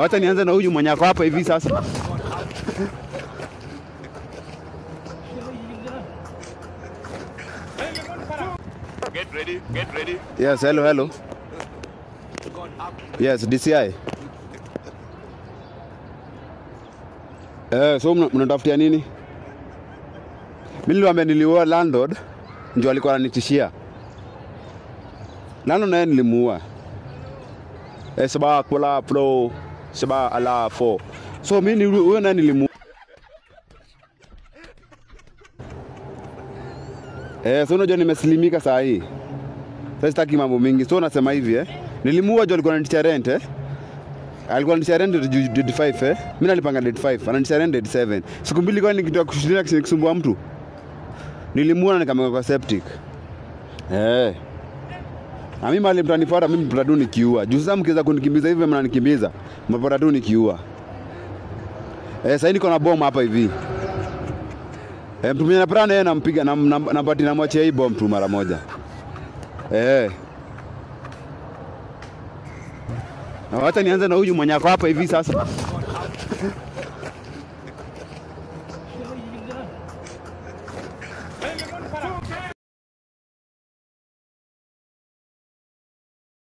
Wacha nianze na huyu mwenye ako hapa hivi sasa. Get ready, get ready. Yes, hello. Yes, DCI. So mnatafutia nini? Mimi niliwaambia niliua landlord, ndio alikuwa ananitishia. Landlord naye nilimuua. Saba kula pro, saba ala 4. So mimi huyo naye nilimuua. So unajua nimeslimika saa hii. Sasa sitaki mambo mingi. So nasema hivi nilimuua, alikuwa ananitia rent alikuwa ananitia rent date 5 Mimi nalipanga date 5, ananitia rent date 7. Siku mbili kwa nikitoa kushuhudia kisumbua mtu. Nilimuua na nikamweka kwa septic. Na mimi mali mtanifuata, mimi mtadu nikiua. Juu sasa mkiweza kunikimbiza hivi mnanikimbiza. Mpata tu nikiua. Sasa niko na bomb hapa hivi. Mtu mwenye anapana yeye nampiga na pati na mwachia hii bomb tu mara moja. Na wacha nianze na huyu mwenye ako hapa hivi sasa.